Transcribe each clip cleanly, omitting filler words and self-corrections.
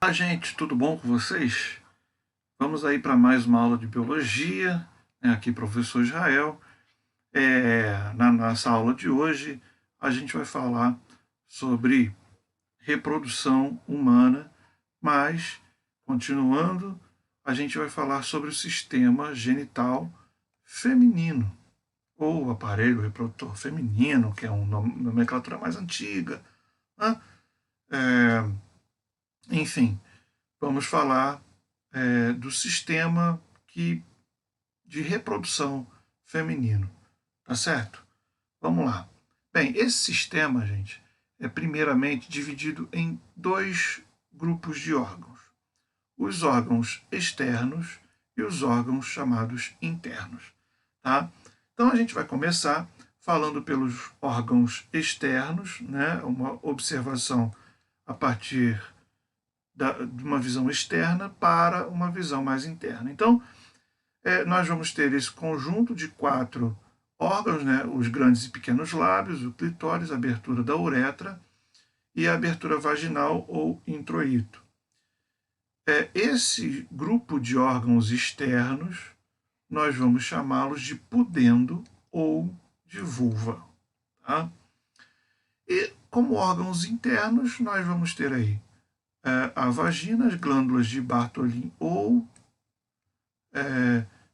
Olá, gente, tudo bom com vocês? Vamos aí para mais uma aula de biologia, né? Aqui, professor Israel. Na nossa aula de hoje, a gente vai falar sobre reprodução humana, mas, continuando, a gente vai falar sobre o sistema genital feminino, ou aparelho reprodutor feminino, que é uma nomenclatura mais antiga, né? É, enfim, vamos falar do sistema de reprodução feminino, tá certo? Vamos lá. Bem, esse sistema, gente, é primeiramente dividido em dois grupos de órgãos: os órgãos externos e os órgãos chamados internos, tá? Então a gente vai começar falando pelos órgãos externos, né? Uma observação a partir de uma visão externa para uma visão mais interna. Então, nós vamos ter esse conjunto de quatro órgãos, né? Os grandes e pequenos lábios, o clitóris, a abertura da uretra e a abertura vaginal ou introito. Esse grupo de órgãos externos, nós vamos chamá-los de pudendo ou de vulva. Tá? E como órgãos internos, nós vamos ter aí a vagina, as glândulas de Bartholin ou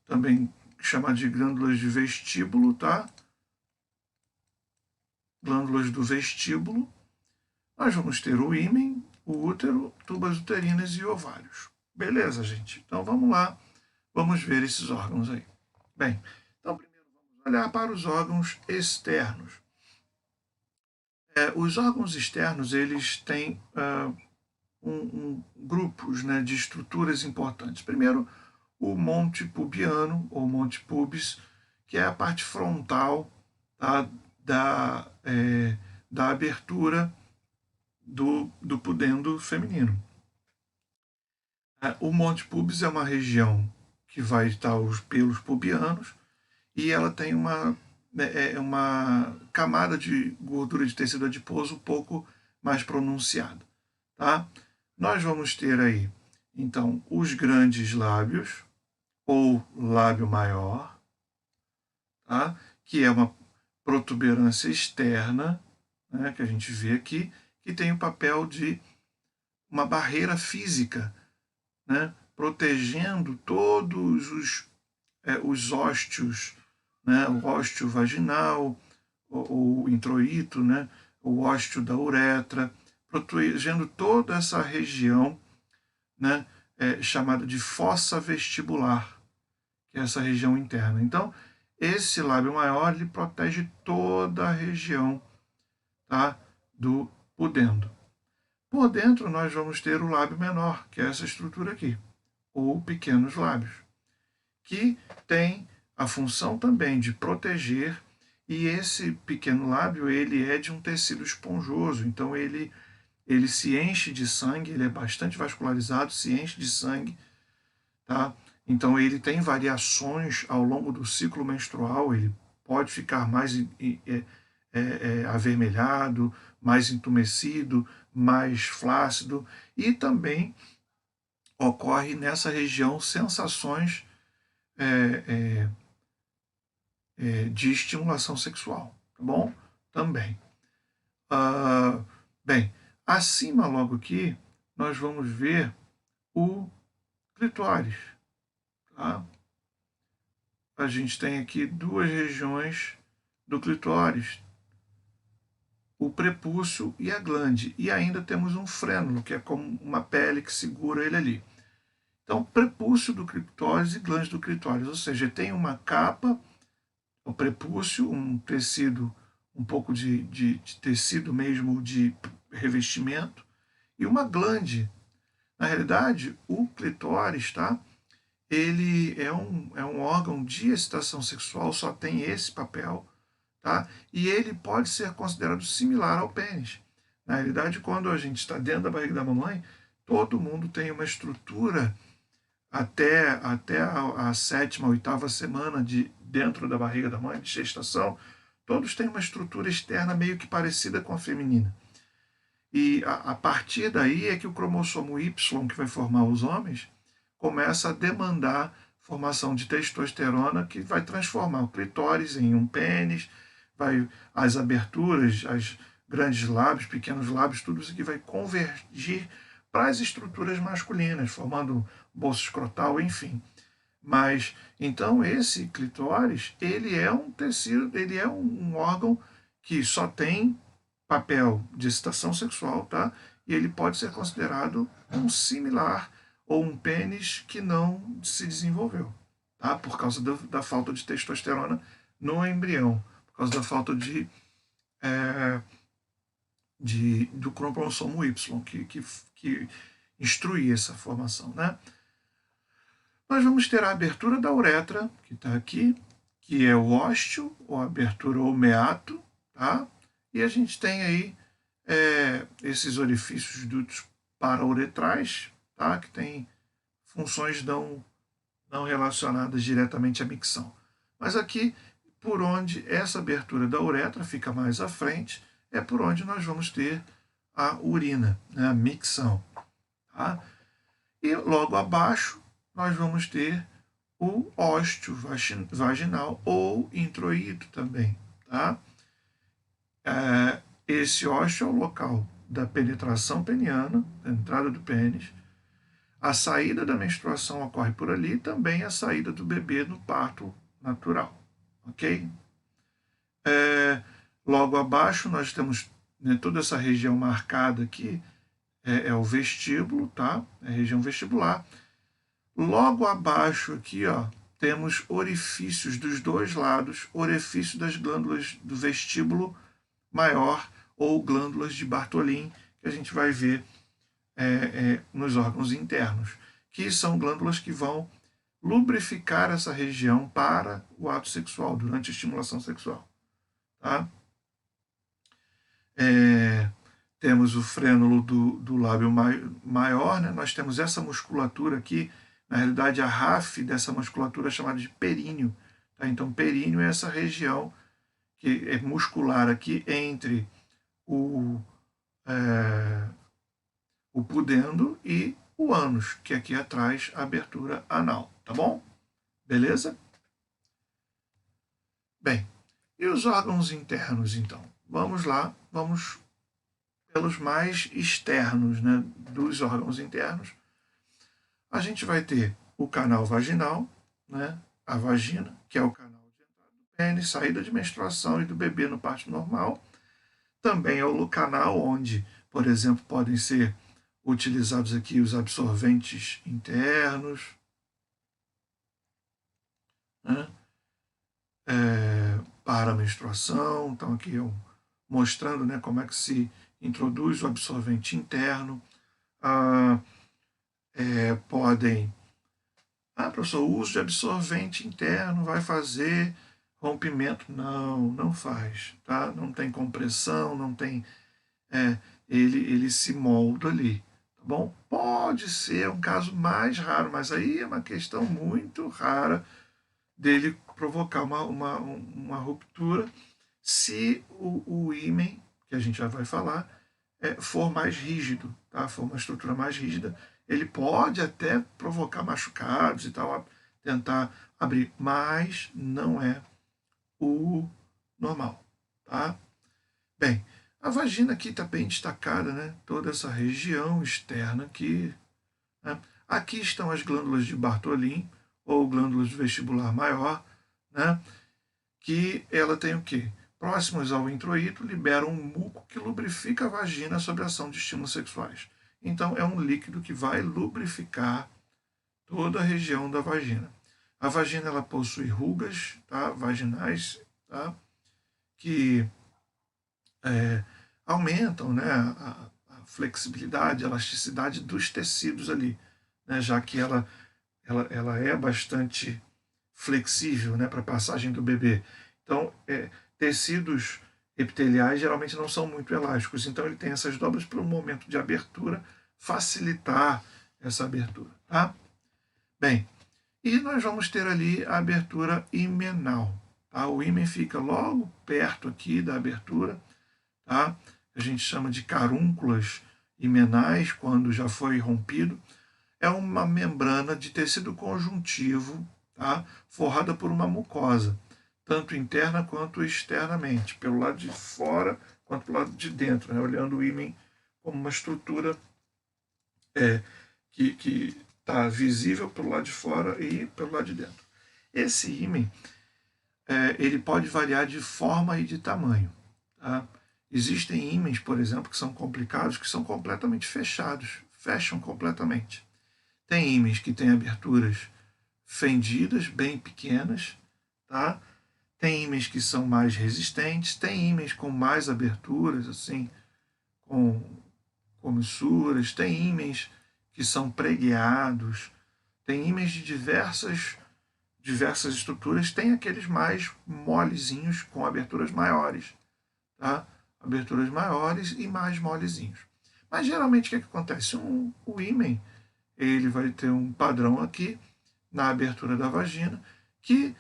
também chamada de glândulas de vestíbulo, tá? Glândulas do vestíbulo. Nós vamos ter o ímen, o útero, tubas uterinas e ovários. Beleza, gente? Então vamos lá, vamos ver esses órgãos aí. Bem, então primeiro vamos olhar para os órgãos externos. Os órgãos externos, eles têm grupos, né, de estruturas importantes. Primeiro, o monte pubiano, ou monte pubis, que é a parte frontal, tá, da abertura do pudendo feminino. O monte pubis é uma região que vai estar os pelos pubianos e ela tem uma camada de gordura de tecido adiposo um pouco mais pronunciada. Tá? Nós vamos ter aí, então, os grandes lábios, ou lábio maior, tá? Que é uma protuberância externa, né, que a gente vê aqui, que tem o papel de uma barreira física, né, protegendo todos os ósteos, né, o ósteo vaginal, o introito, né, o ósteo da uretra, protegendo toda essa região, né, chamada de fossa vestibular, que é essa região interna. Então, esse lábio maior ele protege toda a região, tá, do pudendo. Por dentro, nós vamos ter o lábio menor, que é essa estrutura aqui, ou pequenos lábios, que tem a função também de proteger, e esse pequeno lábio ele é de um tecido esponjoso, então ele se enche de sangue, ele é bastante vascularizado, se enche de sangue, tá? Então ele tem variações ao longo do ciclo menstrual, ele pode ficar mais avermelhado, mais entumecido, mais flácido, e também ocorre nessa região sensações é, de estimulação sexual, tá bom? Também. Bem, acima logo aqui, nós vamos ver o clitóris. Tá? A gente tem aqui duas regiões do clitóris, o prepúcio e a glande. E ainda temos um frênulo, que é como uma pele que segura ele ali. Então, prepúcio do clitóris e glande do clitóris, ou seja, tem uma capa, o prepúcio, um tecido, um pouco de tecido mesmo de revestimento, e uma glande. Na realidade, o clitóris, tá? Ele é um órgão de excitação sexual, só tem esse papel, tá? E ele pode ser considerado similar ao pênis. Na realidade, quando a gente está dentro da barriga da mamãe, todo mundo tem uma estrutura até a sétima, oitava semana de dentro da barriga da mãe, de gestação, todos têm uma estrutura externa meio que parecida com a feminina. E a partir daí é que o cromossomo Y, que vai formar os homens, começa a demandar formação de testosterona, que vai transformar o clitóris em um pênis, as aberturas, as grandes lábios, pequenos lábios, tudo isso aqui vai convergir para as estruturas masculinas, formando bolsa escrotal, enfim. Mas, então, esse clitóris, ele é um tecido, ele é um órgão que só tem papel de excitação sexual, tá? E ele pode ser considerado um similar ou um pênis que não se desenvolveu, tá? Por causa da falta de testosterona no embrião, por causa da falta do cromossomo Y, que instrui essa formação, né? Nós vamos ter a abertura da uretra, que está aqui, que é o ósteo, ou abertura ou meato, tá? E a gente tem aí esses orifícios dutos parauretrais, tá? Que tem funções não relacionadas diretamente à micção. Mas aqui, por onde essa abertura da uretra fica mais à frente, é por onde nós vamos ter a urina, né? A micção. Tá? E logo abaixo, nós vamos ter o ósteo vaginal ou introito também. Tá? Esse ósteo é o local da penetração peniana, da entrada do pênis. A saída da menstruação ocorre por ali, também a saída do bebê no parto natural. Ok? Logo abaixo, nós temos, né, toda essa região marcada aqui, é o vestíbulo, tá? É a região vestibular. Logo abaixo aqui, ó, temos orifícios dos dois lados, orifício das glândulas do vestíbulo maior ou glândulas de Bartholin, que a gente vai ver nos órgãos internos, que são glândulas que vão lubrificar essa região para o ato sexual, durante a estimulação sexual. Tá? Temos o frênulo do lábio maior, né? Nós temos essa musculatura aqui, na realidade a RAF dessa musculatura é chamada de períneo. Tá? Então, períneo é essa região que é muscular aqui entre o pudendo e o ânus, que aqui atrás a abertura anal, tá bom? Beleza? Bem, e os órgãos internos, então? Vamos lá, vamos pelos mais externos, né, dos órgãos internos. A gente vai ter o canal vaginal, né, a vagina, que é o canal de entrada do pênis, saída de menstruação e do bebê no parto normal. Também é o canal onde, por exemplo, podem ser utilizados aqui os absorventes internos, né, para a menstruação. Então, aqui eu mostrando, né, como é que se introduz o absorvente interno. Podem. Professor, o uso de absorvente interno vai fazer rompimento? Não, não faz. Tá? Não tem compressão, não tem. Ele se molda ali. Tá bom? Pode ser um caso mais raro, mas aí é uma questão muito rara dele provocar uma ruptura se o ímen, que a gente já vai falar, for mais rígido, tá? For uma estrutura mais rígida, ele pode até provocar machucados e tal, tentar abrir, mas não é o normal, tá? Bem, a vagina aqui está bem destacada, né? Toda essa região externa aqui, né? Aqui estão as glândulas de Bartholin, ou glândulas do vestibular maior, né? Que ela tem o quê? Próximos ao introito, liberam um muco que lubrifica a vagina sob a ação de estímulos sexuais. Então, é um líquido que vai lubrificar toda a região da vagina. A vagina ela possui rugas, tá? Vaginais, tá? Que aumentam, né, a flexibilidade, a elasticidade dos tecidos ali, né? Já que ela é bastante flexível, né, para a passagem do bebê. Então, tecidos epiteliais geralmente não são muito elásticos, então ele tem essas dobras para o momento de abertura facilitar essa abertura, tá? Bem, e nós vamos ter ali a abertura himenal, tá? O ímen fica logo perto aqui da abertura, tá? a gente chama de carúnculas himenais, quando já foi rompido. É uma membrana de tecido conjuntivo, tá? Forrada por uma mucosa, tanto interna quanto externamente, pelo lado de fora quanto pelo lado de dentro, né? Olhando o ímen como uma estrutura que está visível pelo lado de fora e pelo lado de dentro. Esse ímen ele pode variar de forma e de tamanho. Tá? Existem ímens, por exemplo, que são complicados, que são completamente fechados, fecham completamente. Tem ímens que têm aberturas fendidas, bem pequenas, tá? Tem ímens que são mais resistentes, tem ímens com mais aberturas, assim, com comissuras, tem ímens que são pregueados, tem ímens de diversas estruturas, tem aqueles mais molezinhos com aberturas maiores, tá? Aberturas maiores e mais molezinhos. Mas geralmente o que acontece? O ímen ele vai ter um padrão aqui na abertura da vagina que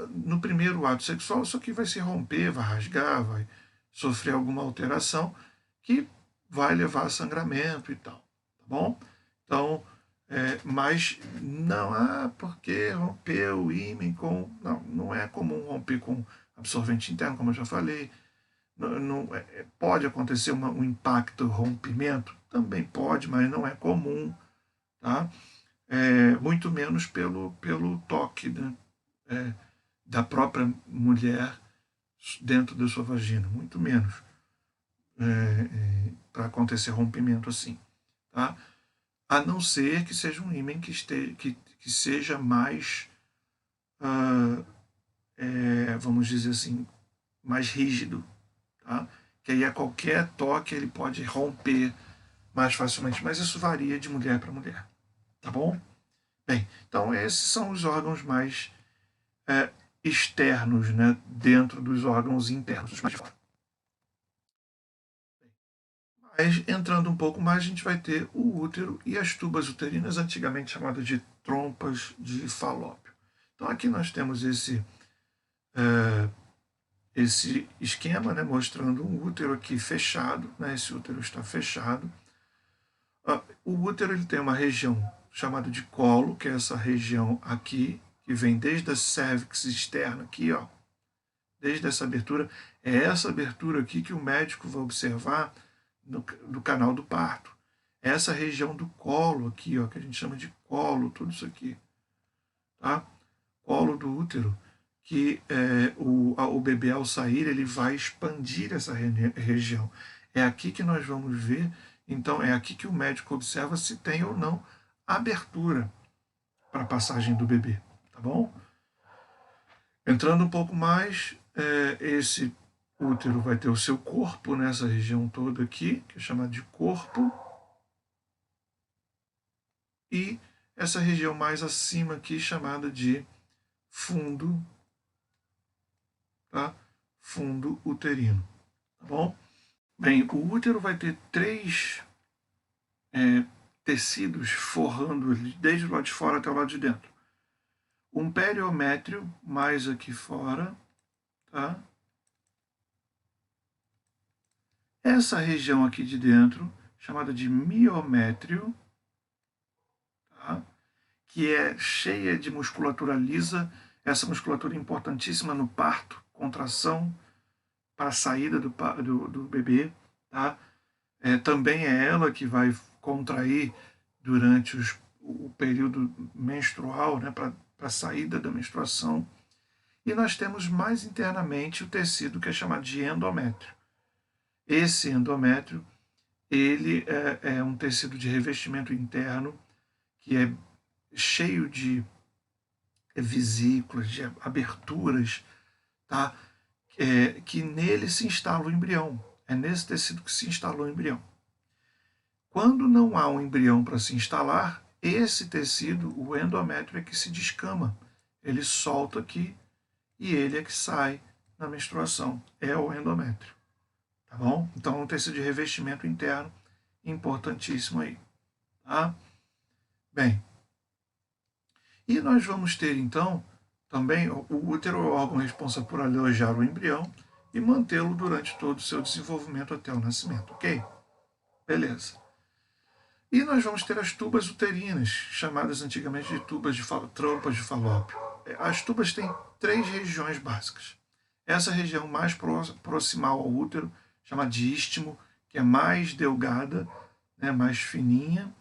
no primeiro ato sexual isso aqui vai se romper, vai rasgar, vai sofrer alguma alteração que vai levar a sangramento e tal, tá bom? Então, mas não porque rompeu o ímen com... Não é comum romper com absorvente interno, como eu já falei. Não, pode acontecer um impacto, rompimento? Também pode, mas não é comum, tá? Muito menos pelo toque, né? Da própria mulher dentro da sua vagina, muito menos para acontecer rompimento assim, tá? A não ser que seja um ímen que seja mais, vamos dizer assim, mais rígido, tá? Que aí a qualquer toque ele pode romper mais facilmente, mas isso varia de mulher para mulher, tá bom? Bem, então esses são os órgãos mais externos, né, dentro dos órgãos internos, os mais de fora. Mas entrando um pouco mais, a gente vai ter o útero e as tubas uterinas, antigamente chamadas de trompas de Falópio. Então aqui nós temos esse esquema, né, mostrando um útero aqui fechado, né, esse útero está fechado. O útero ele tem uma região chamada de colo, que é essa região aqui, que vem desde a cervix externa aqui, ó, desde essa abertura. É essa abertura aqui que o médico vai observar do canal do parto. Essa região do colo aqui, ó, que a gente chama de colo, tudo isso aqui, tá? Colo do útero, que o bebê ao sair ele vai expandir essa região. É aqui que nós vamos ver, então é aqui que o médico observa se tem ou não abertura para a passagem do bebê, tá bom? Entrando um pouco mais, esse útero vai ter o seu corpo nessa região toda aqui, que é chamado de corpo, e essa região mais acima aqui chamada de fundo, tá? Fundo uterino, tá bom? Bem, o útero vai ter três tecidos forrando ele, desde o lado de fora até o lado de dentro. Um periométrio mais aqui fora, tá? Essa região aqui de dentro, chamada de miométrio, tá? Que é cheia de musculatura lisa, essa musculatura é importantíssima no parto, contração para a saída do bebê, tá? Também é ela que vai contrair durante o período menstrual, né, para a saída da menstruação. E nós temos mais internamente o tecido que é chamado de endométrio. Esse endométrio ele é um tecido de revestimento interno que é cheio de vesículas, de aberturas, tá? Que nele se instala o embrião. É nesse tecido que se instala o embrião. Quando não há um embrião para se instalar, esse tecido, o endométrio, é que se descama. Ele solta aqui e ele é que sai na menstruação. É o endométrio. Tá bom? Então, é um tecido de revestimento interno importantíssimo aí. Tá? Bem, e nós vamos ter, então, também o útero é o órgão responsável por alojar o embrião e mantê-lo durante todo o seu desenvolvimento até o nascimento, ok? Beleza. E nós vamos ter as tubas uterinas, chamadas antigamente de trompas de falópio. As tubas têm 3 regiões básicas. Essa região mais proximal ao útero, chamada de istmo, que é mais delgada, né, mais fininha.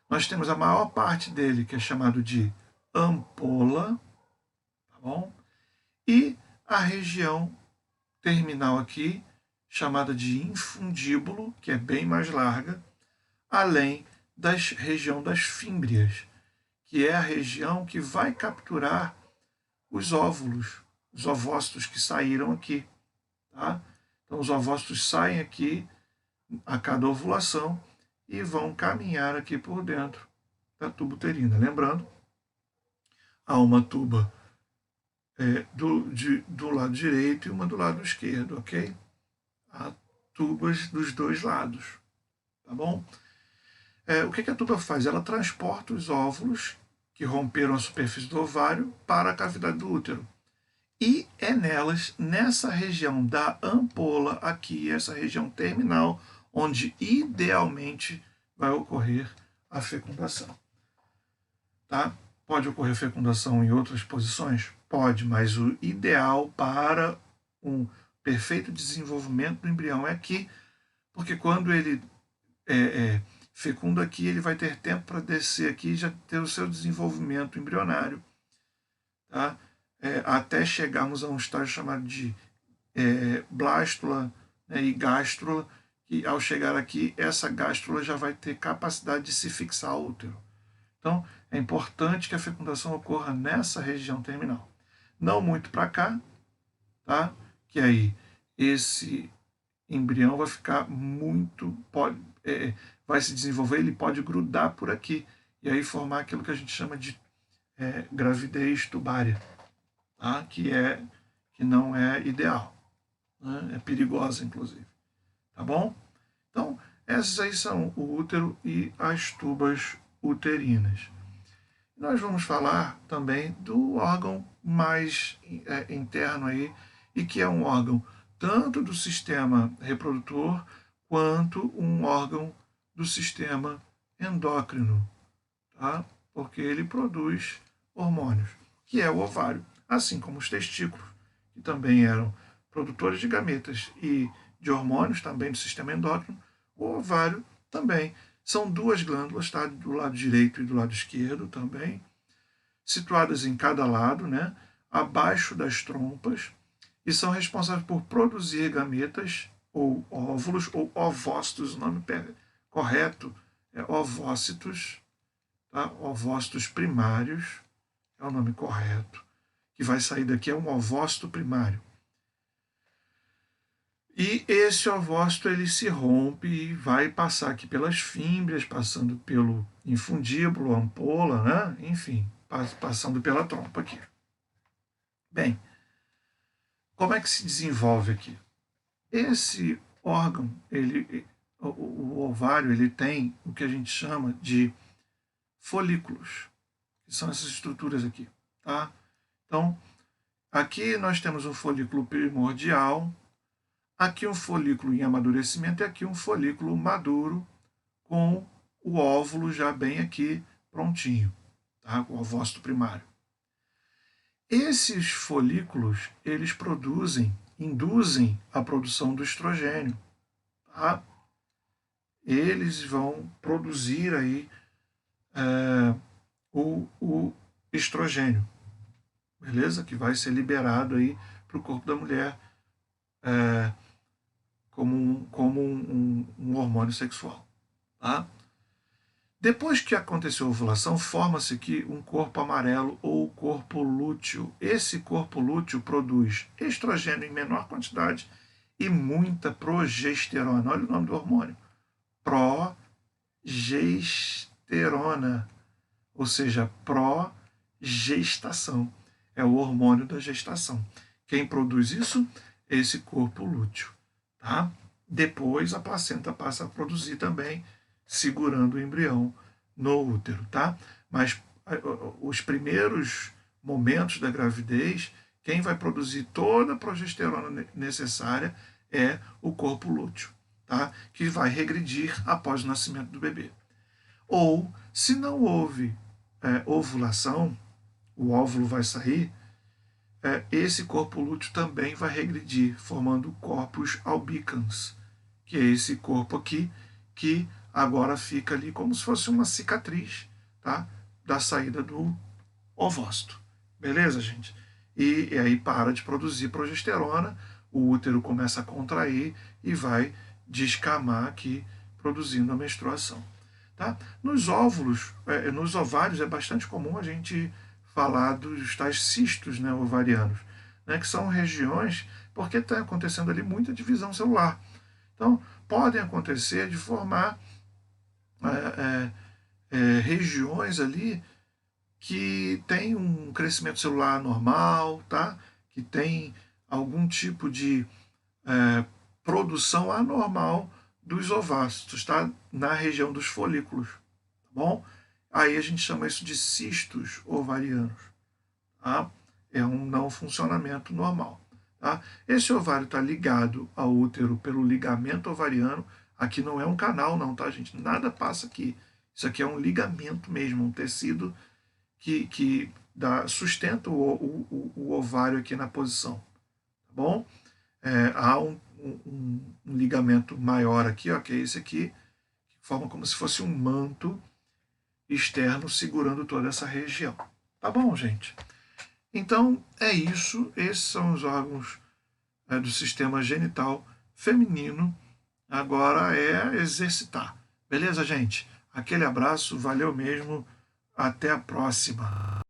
Nós temos a maior parte dele, que é chamado de ampola, tá bom? E a região terminal aqui, chamada de infundíbulo, que é bem mais larga, além da região das fímbrias, que é a região que vai capturar os óvulos, os ovócitos que saíram aqui. Tá? Então, os ovócitos saem aqui a cada ovulação e vão caminhar aqui por dentro da tuba uterina. Lembrando, há uma tuba do lado direito e uma do lado esquerdo, ok? Há tubas dos dois lados, tá bom? O que a tuba faz? Ela transporta os óvulos que romperam a superfície do ovário para a cavidade do útero. E é nelas, nessa região da ampola aqui, essa região terminal, onde idealmente vai ocorrer a fecundação. Tá? Pode ocorrer fecundação em outras posições? Pode, mas o ideal para um perfeito desenvolvimento do embrião é aqui, porque quando ele fecunda aqui, ele vai ter tempo para descer aqui e já ter o seu desenvolvimento embrionário, tá? Até chegarmos a um estágio chamado de blástula, né, e gástrula, que ao chegar aqui, essa gástrula já vai ter capacidade de se fixar ao útero. Então, é importante que a fecundação ocorra nessa região terminal. Não muito para cá, tá? Que aí esse embrião vai ficar muito... vai se desenvolver, ele pode grudar por aqui e aí formar aquilo que a gente chama de gravidez tubária, tá? Que não é ideal, né? É perigosa, inclusive. Tá bom? Então, essas aí são o útero e as tubas uterinas. Nós vamos falar também do órgão mais interno aí, e que é um órgão tanto do sistema reprodutor quanto um órgão do sistema endócrino, tá? Porque ele produz hormônios, que é o ovário, assim como os testículos, que também eram produtores de gametas e de hormônios, também do sistema endócrino. O ovário também. São 2 glândulas, tá? Do lado direito e do lado esquerdo também, situadas em cada lado, né? Abaixo das trompas, e são responsáveis por produzir gametas, ou óvulos, ou ovócitos. O nome correto é ovócitos, tá? Ovócitos primários é o nome correto. Que vai sair daqui é um ovócito primário. E esse ovócito ele se rompe e vai passar aqui pelas fímbrias, passando pelo infundíbulo, ampola, né? Enfim, passando pela trompa aqui. Bem, como é que se desenvolve aqui? Esse órgão, o ovário, ele tem o que a gente chama de folículos, que são essas estruturas aqui, tá? Então, aqui nós temos um folículo primordial, aqui um folículo em amadurecimento e aqui um folículo maduro com o óvulo já bem aqui prontinho, tá? O ovócito primário. Esses folículos, eles induzem a produção do estrogênio, tá? Eles vão produzir aí o estrogênio, beleza? Que vai ser liberado aí para o corpo da mulher como um hormônio sexual, tá? Depois que aconteceu a ovulação, forma-se aqui um corpo amarelo ou corpo lúteo. Esse corpo lúteo produz estrogênio em menor quantidade e muita progesterona. Olha o nome do hormônio. Progesterona, ou seja, progestação. É o hormônio da gestação. Quem produz isso? Esse corpo lúteo. Tá? Depois a placenta passa a produzir também, segurando o embrião no útero, tá? Mas os primeiros momentos da gravidez, Quem vai produzir toda a progesterona necessária é o corpo lúteo, tá? Que vai regredir após o nascimento do bebê. Ou, se não houve ovulação, o óvulo vai sair, esse corpo lúteo também vai regredir, formando corpos albicans, que é esse corpo aqui, que agora fica ali como se fosse uma cicatriz, tá? Da saída do ovócito. Beleza, gente? E aí para de produzir progesterona, o útero começa a contrair e vai descamar aqui, produzindo a menstruação. Tá? Nos óvulos, nos ovários, é bastante comum a gente falar dos tais cistos, né, ovarianos, né, que são regiões, porque está acontecendo ali muita divisão celular. Então, podem acontecer de formar regiões ali que tem um crescimento celular normal, tá? Que tem algum tipo de produção anormal dos ovácitos, tá? Na região dos folículos, tá bom? Aí a gente chama isso de cistos ovarianos, tá? É um não funcionamento normal, tá? Esse ovário está ligado ao útero pelo ligamento ovariano. Aqui não é um canal não, tá, gente? Nada passa aqui. Isso aqui é um ligamento mesmo, um tecido que sustenta o ovário aqui na posição, tá bom? Há um ligamento maior aqui, ó, que é esse aqui, que forma como se fosse um manto externo segurando toda essa região. Tá bom, gente? Então, é isso. Esses são os órgãos do sistema genital feminino. Agora é exercitar. Beleza, gente? Aquele abraço, valeu mesmo. Até a próxima.